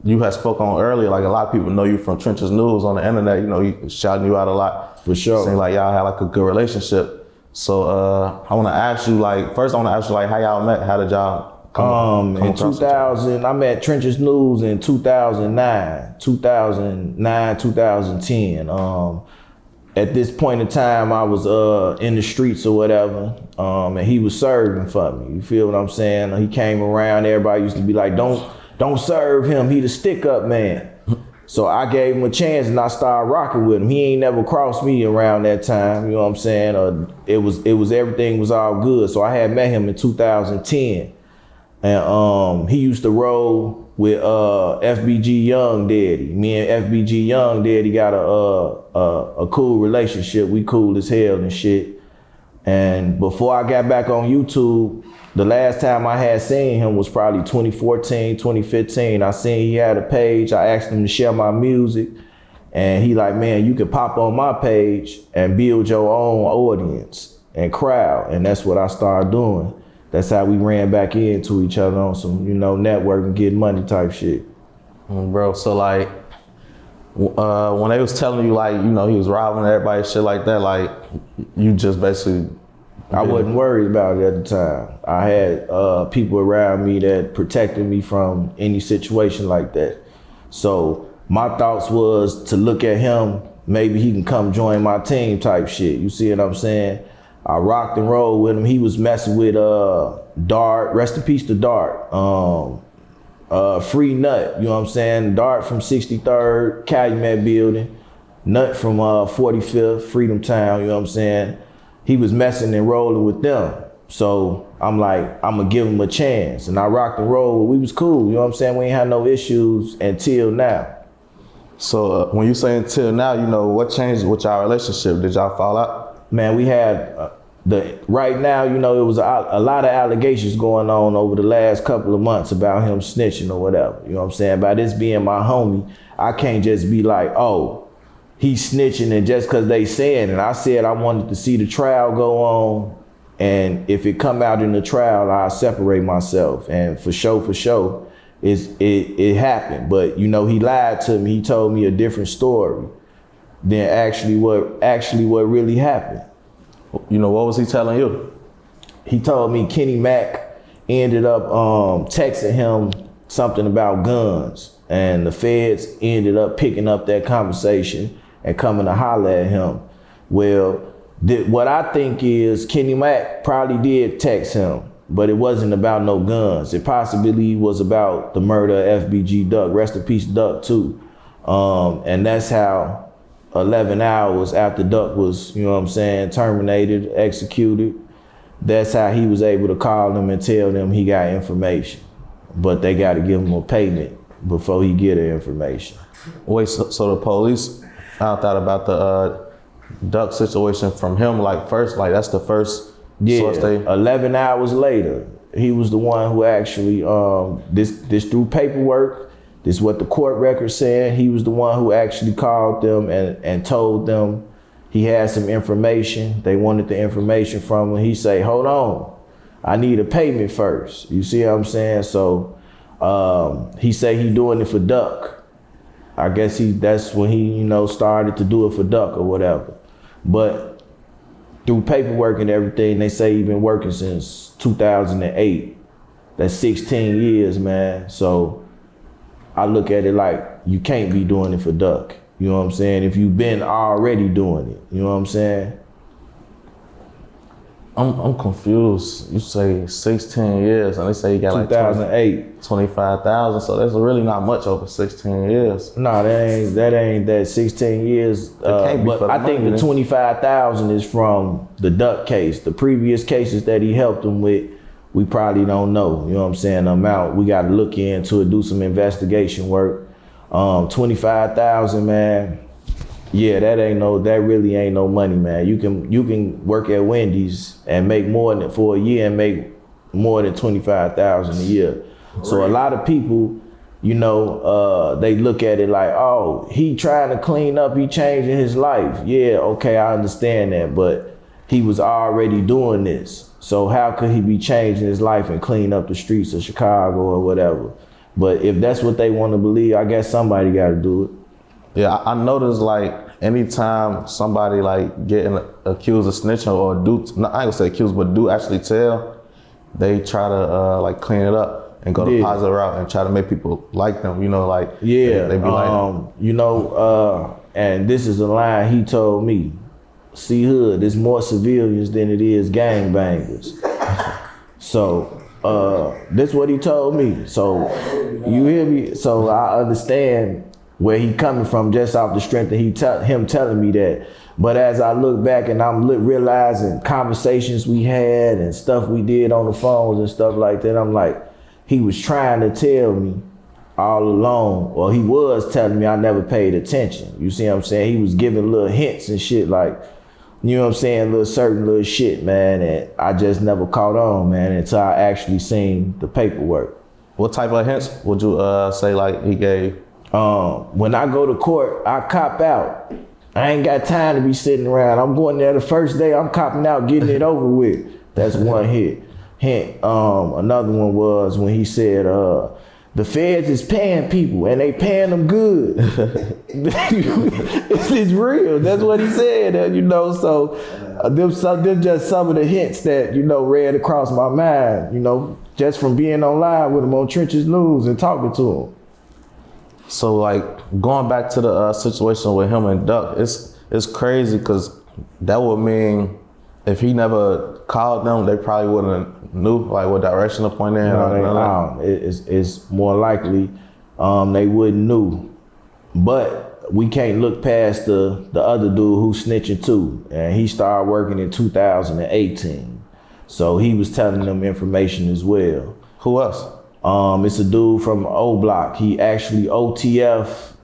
you had spoke on earlier, like a lot of people know you from Trenches News on the internet, you know, you shouting you out a lot. For sure. Seems like y'all had like a good relationship. So I want to ask you, like, first I want to ask you, like, how y'all met? How did y'all come in 2000, I met Trenches News in 2009, 2010. At this point in time, I was in the streets or whatever, and he was serving for me. You feel what I'm saying? He came around, everybody used to be like, don't serve him, he the stick up man. So I gave him a chance and I started rocking with him. He ain't never crossed me around that time, you know what I'm saying? It was everything was all good. So I had met him in 2010. And he used to roll with FBG Young Daddy. Me and FBG Young Daddy got a cool relationship. We cool as hell and shit. And before I got back on YouTube, the last time I had seen him was probably 2014, 2015. I seen he had a page. I asked him to share my music. And he like, man, you can pop on my page and build your own audience and crowd. And that's what I started doing. That's how we ran back into each other on some, you know, networking, getting money type shit. Bro, so like, when they was telling you, like, you know, he was robbing everybody, shit like that, like, you just basically... I wasn't worried about it at the time. I had people around me that protected me from any situation like that. So my thoughts was to look at him, maybe he can come join my team type shit. You see what I'm saying? I rocked and rolled with him. He was messing with Dart, rest in peace to Dart. Free Nut, you know what I'm saying? Dart from 63rd, Calumet Building. Nut from 45th, Freedom Town, you know what I'm saying? He was messing and rolling with them. So I'm like, I'm gonna give him a chance. And I rocked and rolled, we was cool, you know what I'm saying? We ain't had no issues until now. So when you say until now, you know, what changed with y'all relationship? Did y'all fall out? Man, we had, right now, you know, it was a lot of allegations going on over the last couple of months about him snitching or whatever, you know what I'm saying? By this being my homie, I can't just be like, oh, he's snitching and just cause they saying it. I said I wanted to see the trial go on, and if it come out in the trial, I'll separate myself. And for sure, it happened. But you know, he lied to me. He told me a different story than actually what really happened. You know, what was he telling you? He told me Kenny Mack ended up texting him something about guns, and the feds ended up picking up that conversation and coming to holler at him. Well, what I think is Kenny Mack probably did text him, but it wasn't about no guns. It possibly was about the murder of FBG Duck. Rest in peace, Duck, too. And that's how 11 hours after Duck was, you know what I'm saying, terminated, executed, that's how he was able to call them and tell them he got information. But they got to give him a payment before he get the information. Wait, so the police found out about the Duck situation from him, like first, like that's the first source they... 11 hours later, he was the one who actually, this through paperwork, this is what the court record said, he was the one who actually called them and told them he had some information. They wanted the information from him. He say, hold on, I need a payment first. You see what I'm saying? So he say he doing it for Duck. I guess that's when he, you know, started to do it for Duck or whatever. But through paperwork and everything, they say he been working since 2008. That's 16 years, man. So I look at it like you can't be doing it for Duck. You know what I'm saying? If you've been already doing it, you know what I'm saying? I'm confused. You say 16 years, and they say you got 2008. 25,000. So that's really not much over 16 years. No, that ain't that 16 years. But I think the 25,000 is from the Duck case. The previous cases that he helped him with, we probably don't know. You know what I'm saying? The amount we got to look into it, do some investigation work. 25,000, man. Yeah, that really ain't no money, man. You can work at Wendy's and make more than, for a year, and make more than 25,000 a year. So a lot of people, you know, they look at it like, oh, he trying to clean up, he changing his life. Yeah, okay, I understand that, but he was already doing this. So how could he be changing his life and clean up the streets of Chicago or whatever? But if that's what they want to believe, I guess somebody got to do it. Yeah, I noticed like anytime somebody like getting accused of snitching or do, I ain't gonna say accused, but do actually tell, they try to like clean it up and go the positive route and try to make people like them, you know, like they be like, you know, and this is a line he told me. See, Hood, there's more civilians than it is gangbangers. So that's what he told me. So you hear me? So I understand where he coming from just off the strength of him telling me that. But as I look back and I'm realizing conversations we had and stuff we did on the phones and stuff like that, I'm like, he was trying to tell me all along, or he was telling me, I never paid attention. You see what I'm saying? He was giving little hints and shit like, you know what I'm saying, certain little shit, man, and I just never caught on, man, until I actually seen the paperwork. What type of hints would you say like he gave? When I go to court, I cop out. I ain't got time to be sitting around. I'm going there the first day, I'm copping out, getting it over with. That's one hint. Another one was when he said, the feds is paying people and they paying them good. It's real. That's what he said, you know. So them just some of the hints that, you know, read across my mind, you know, just from being online with him on Trenches News and talking to him. So like going back to the situation with him and Duck, it's crazy because that would mean if he never called them, they probably wouldn't knew like what direction to point in. No, it's more likely they wouldn't knew. But we can't look past the other dude who's snitching too, and he started working in 2018. So he was telling them information as well. Who else? It's a dude from O Block. He actually OTF